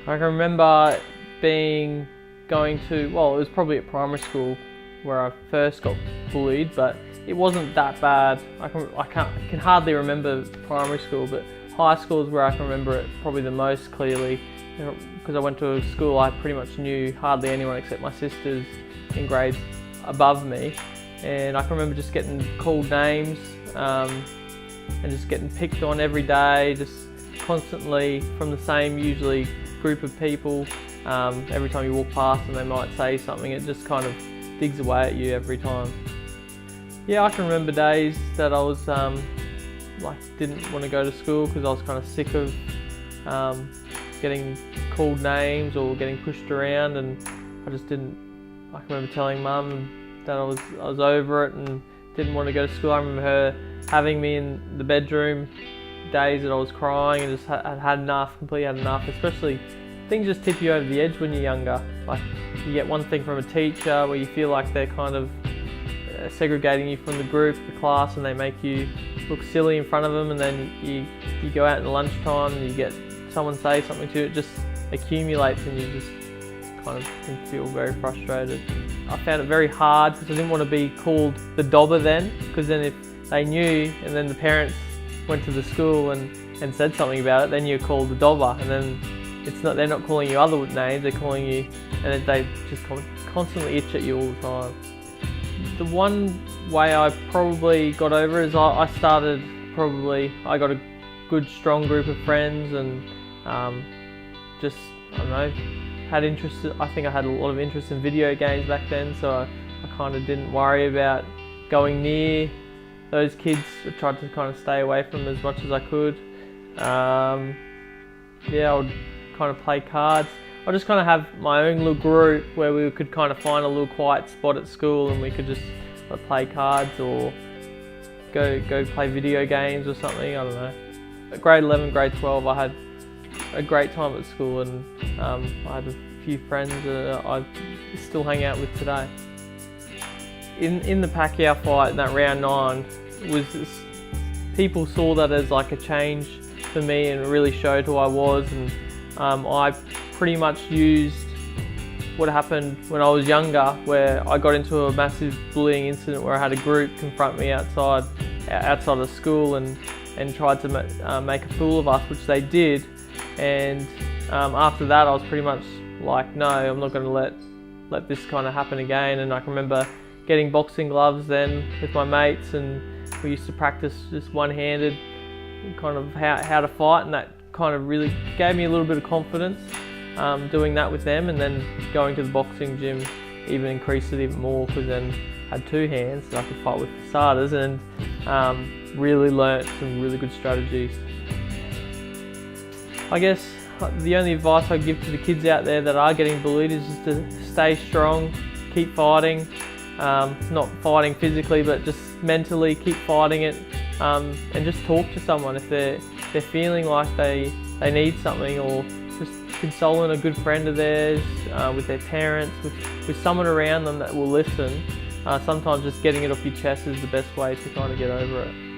I can remember going to, well, it was probably at primary school where I first got bullied, but it wasn't that bad. I can hardly remember primary school, but high school is where I can remember it probably the most clearly, because I went to a school I pretty much knew hardly anyone except my sisters in grades above me, and I can remember just getting called names and just getting picked on every day, just constantly from the same usually group of people. Every time you walk past and they might say something, it just kind of digs away at you every time. Yeah, I can remember days that I was didn't want to go to school because I was kind of sick of getting called names or getting pushed around, and I just didn't. I can remember telling Mum that I was over it and didn't want to go to school. I remember her having me in the bedroom days that I was crying and just had enough, completely had enough. Especially things just tip you over the edge when you're younger. Like you get one thing from a teacher where you feel like they're kind of segregating you from the group, the class, and they make you look silly in front of them, and then you go out in lunchtime and you get someone say something to you, it just accumulates and you just kind of can feel very frustrated. I found it very hard because I didn't want to be called the dobber then, because then if they knew and then the parents went to the school and said something about it, then you're called the dobber, and then they're not calling you other names, they're calling you, and they just constantly itch at you all the time. The one way I probably got over is I got a good strong group of friends, and just, I don't know, had interest. I think I had a lot of interest in video games back then, so I kind of didn't worry about going near those kids. I tried to kind of stay away from them as much as I could. Yeah, I would kind of play cards. I just kind of have my own little group where we could kind of find a little quiet spot at school and we could just play cards or go play video games or something. I don't know. At grade 11, grade 12, I had a great time at school, and I had a few friends that I still hang out with today. In the Pacquiao fight in that round 9, people saw that as like a change for me and really showed who I was, and I pretty much used what happened when I was younger, where I got into a massive bullying incident where I had a group confront me outside of school and tried to make a fool of us, which they did. And after that, I was pretty much like, no, I'm not going to let this kind of happen again. And I can remember getting boxing gloves then with my mates, and we used to practice just one-handed kind of how to fight, and that kind of really gave me a little bit of confidence doing that with them. And then going to the boxing gym even increased it even more, because then I had two hands and I could fight with the starters, and really learnt some really good strategies. I guess the only advice I give to the kids out there that are getting bullied is just to stay strong, keep fighting. Not fighting physically, but just mentally keep fighting it, and just talk to someone if they're feeling like they need something, or just consoling a good friend of theirs, with their parents, with someone around them that will listen. Sometimes just getting it off your chest is the best way to kind of get over it.